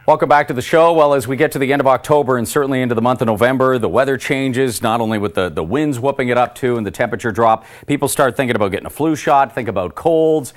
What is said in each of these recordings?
Welcome back to the show. Well, as we get to the end of October and certainly into the month of November, the weather changes, not only with the winds whooping it up too and the temperature drop. People start thinking about getting a flu shot, think about colds.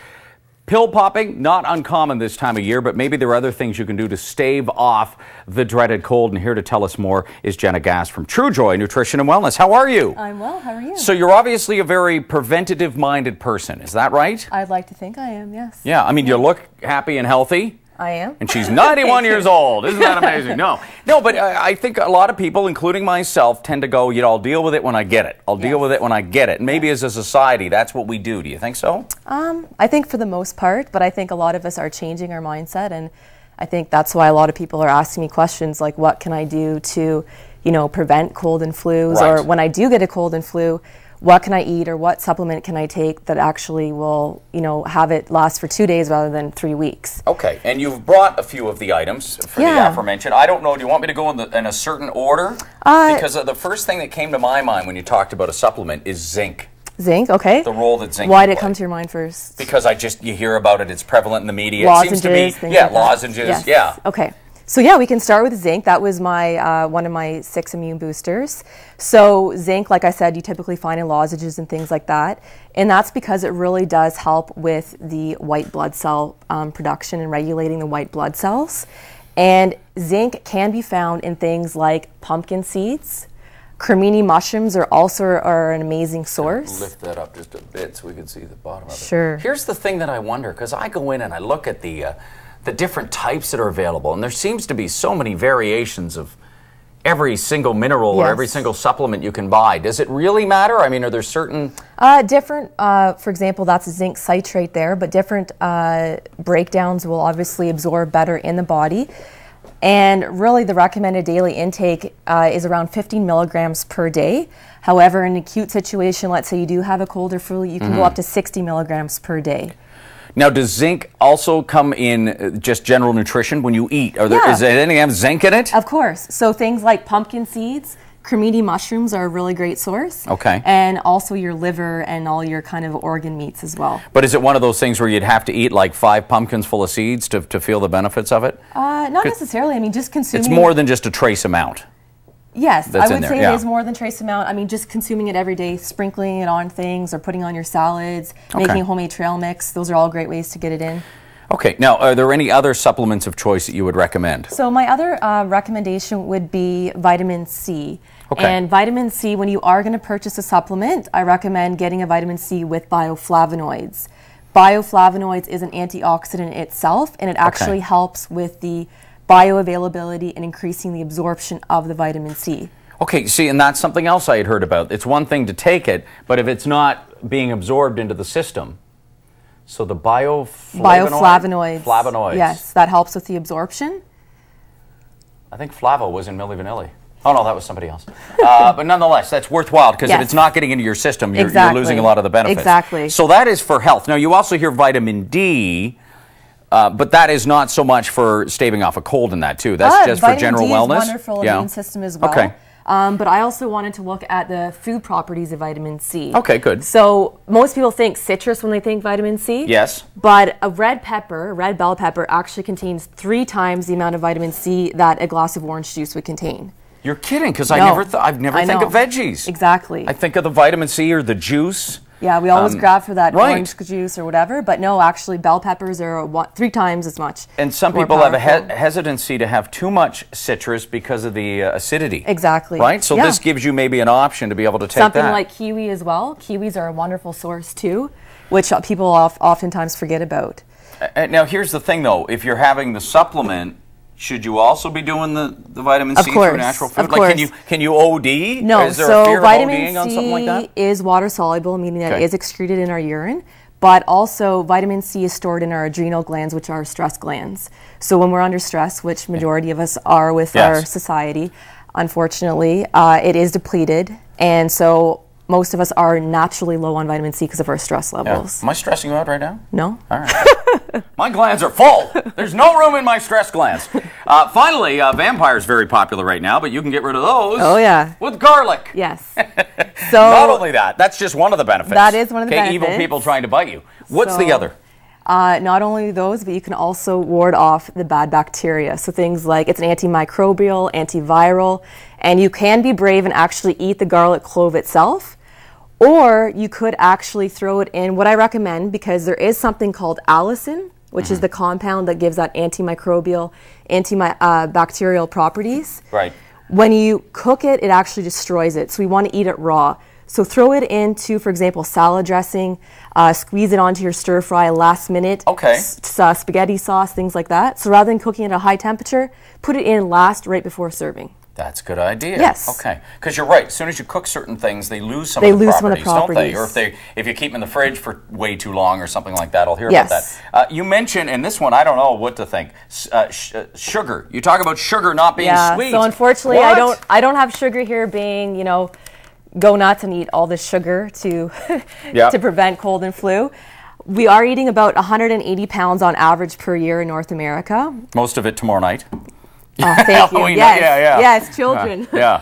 Pill popping, not uncommon this time of year, but maybe there are other things you can do to stave off the dreaded cold. And here to tell us more is Jenna Gass from TrueJoy Nutrition and Wellness. How are you? I'm well. How are you? So you're obviously a very preventative-minded person. Is that right? I'd like to think I am, yes. Yeah, I mean, you look happy and healthy. I am. And she's 91 years old. Isn't that amazing? No, but I think a lot of people, including myself, tend to go, I'll deal with it when I get it. I'll deal with it when I get it. And maybe as a society, that's what we do. Do you think so? I think for the most part, but I think a lot of us are changing our mindset. And I think that's why a lot of people are asking me questions like, what can I do to, prevent cold and flus? Right. Or when I do get a cold and flu, what can I eat or what supplement can I take that actually will, have it last for 2 days rather than 3 weeks? Okay, and you've brought a few of the items for the aforementioned. I don't know, do you want me to go in a certain order? Because the first thing that came to my mind when you talked about a supplement is zinc. Zinc, okay. The role that zinc Why did it come to your mind first? Because you hear about it, it's prevalent in the media. Lozenges, it seems to be, like lozenges, yes. yeah. Okay. So we can start with zinc. That was my one of my 6 immune boosters. So zinc, like I said, you typically find in lozenges and things like that. And that's because it really does help with the white blood cell production and regulating the white blood cells. And zinc can be found in things like pumpkin seeds. Cremini mushrooms are an amazing source. Lift that up just a bit so we can see the bottom of it. Sure. Here's the thing that I wonder, because I go in and I look at the different types that are available, and there seems to be so many variations of every single mineral or every single supplement you can buy. Does it really matter? I mean, are there certain... Different, for example, that's zinc citrate there, but different breakdowns will obviously absorb better in the body. And really the recommended daily intake is around 15 milligrams per day. However, in an acute situation, let's say you do have a cold or flu, you can go up to 60 milligrams per day. Now, does zinc also come in just general nutrition when you eat? Is there anything have zinc in it? Of course. So things like pumpkin seeds, cremini mushrooms are a really great source. Okay. And also your liver and all your kind of organ meats as well. But is it one of those things where you'd have to eat like 5 pumpkins full of seeds to feel the benefits of it? Not necessarily. I mean, just consuming... It's more than just a trace amount. Yes, I would say it is more than trace amount. I mean, just consuming it every day, sprinkling it on things or putting on your salads, making a homemade trail mix. Those are all great ways to get it in. Okay. Now, are there any other supplements of choice that you would recommend? So my other recommendation would be vitamin C. Okay. And vitamin C, when you are going to purchase a supplement, I recommend getting a vitamin C with bioflavonoids. Bioflavonoids is an antioxidant itself, and it actually helps with the bioavailability and increasing the absorption of the vitamin C. Okay, see, and that's something else I had heard about. It's one thing to take it, but if it's not being absorbed into the system, so the bioflavonoids. Flavonoids. Yes, that helps with the absorption. I think Flavo was in Milli Vanilli. Oh, no, that was somebody else. But nonetheless, that's worthwhile because if it's not getting into your system, you're losing a lot of the benefits. Exactly. So that is for health. Now, you also hear vitamin D, but that is not so much for staving off a cold in that, too. That's just for general wellness. Vitamin D is wonderful immune system as well. Okay. But I also wanted to look at the food properties of vitamin C. Okay, good. So most people think citrus when they think vitamin C. Yes. But a red bell pepper, actually contains 3 times the amount of vitamin C that a glass of orange juice would contain. You're kidding, because I never think of veggies. Exactly. I think of the vitamin C or the juice. Yeah, we always grab for that orange juice or whatever, but no, actually bell peppers are 3 times as much. And some people have a hesitancy to have too much citrus because of the acidity. Exactly. Right? So this gives you maybe an option to be able to take something like kiwi as well. Kiwis are a wonderful source too, which people oftentimes forget about. Now here's the thing though, if you're having the supplement, should you also be doing the vitamin C through natural food? Of course. Can you OD? No, is there a fear of ODing on something like that? Vitamin C is water soluble, meaning that it is excreted in our urine. But also vitamin C is stored in our adrenal glands, which are stress glands. So when we're under stress, which majority of us are with our society, unfortunately, it is depleted. And so most of us are naturally low on vitamin C because of our stress levels. Am I stressing you out right now? No. All right. My glands are full. There's no room in my stress glands. Finally, vampire is very popular right now, but you can get rid of those. Oh, yeah. With garlic. Yes. So not only that, that's just one of the benefits. That is one of the benefits. Evil people trying to bite you. What's the other? Not only those, but you can also ward off the bad bacteria. So things like it's an antimicrobial, antiviral, and you can be brave and actually eat the garlic clove itself, or you could actually throw it in what I recommend, because there is something called allicin, which is the compound that gives that antimicrobial, antibacterial properties. Right. When you cook it, it actually destroys it. So we want to eat it raw. So throw it into, for example, salad dressing, squeeze it onto your stir fry last minute, Okay. Spaghetti sauce, things like that. So rather than cooking at a high temperature, put it in last right before serving. That's a good idea. Yes. Okay. Because you're right. As soon as you cook certain things, they lose some They of the lose properties, some of the don't they? properties. Or if you keep them in the fridge for way too long or something like that, I'll hear Yes. about that. You mentioned, and this one, I don't know what to think, sugar. You talk about sugar not being sweet. So unfortunately, What? I don't have sugar here being, you know, go nuts and eat all this sugar to Yep. to prevent cold and flu. We are eating about 180 pounds on average per year in North America. Most of it tomorrow night. Oh, thank you. Halloween, Yes, yeah. yes, children. Yeah.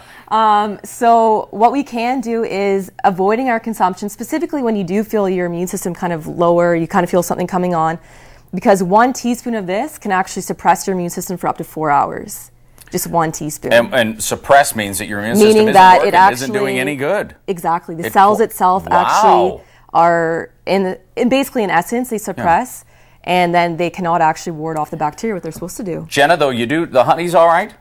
So what we can do is avoiding our consumption, specifically when you do feel your immune system kind of lower, you kind of feel something coming on, because 1 teaspoon of this can actually suppress your immune system for up to 4 hours. Just 1 teaspoon. And suppress means that your immune Meaning system isn't that working, it actually isn't doing any good. Exactly. The cells itself Wow. actually are basically in essence they suppress, and then they cannot actually ward off the bacteria what they're supposed to do. Jenna, though, the honey's all right?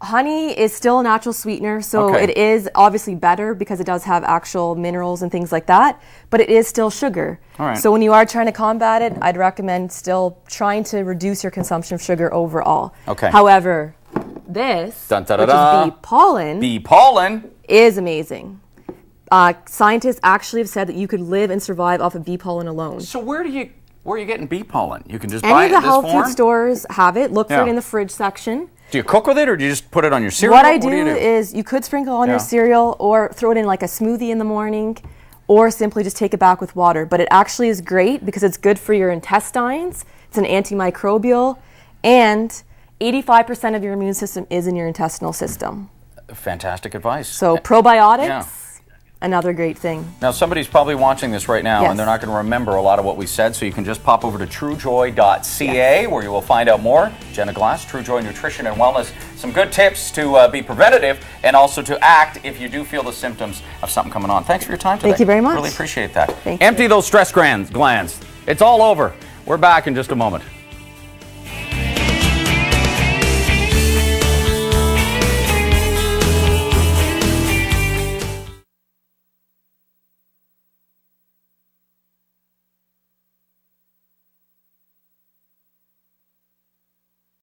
Honey is still a natural sweetener, so Okay. it is obviously better because it does have actual minerals and things like that, but it is still sugar. All right. So when you are trying to combat it, I'd recommend still trying to reduce your consumption of sugar overall. Okay. However, this, Dun, da, da, which da. is bee pollen, Bee pollen. is amazing. Scientists actually have said that you could live and survive off of bee pollen alone. So where are you getting bee pollen? You can just buy Any it of the in this health form? food stores have it. Look for Yeah. it in the fridge section. Do you cook with it, or do you just put it on your cereal? What I do do you is you could sprinkle on Yeah. your cereal or throw it in like a smoothie in the morning, or simply just take it back with water. But it actually is great because it's good for your intestines. It's an antimicrobial, and 85% of your immune system is in your intestinal system. Fantastic advice. So probiotics, Yeah. another great thing. Now, somebody's probably watching this right now, Yes. and they're not going to remember a lot of what we said, so you can just pop over to truejoy.ca, where you will find out more. Jenna Glass, True Joy Nutrition and Wellness. Some good tips to be preventative and also to act if you do feel the symptoms of something coming on. Thanks for your time today. Thank you very much. Really appreciate that. Thank you. Empty those stress glands. It's all over. We're back in just a moment.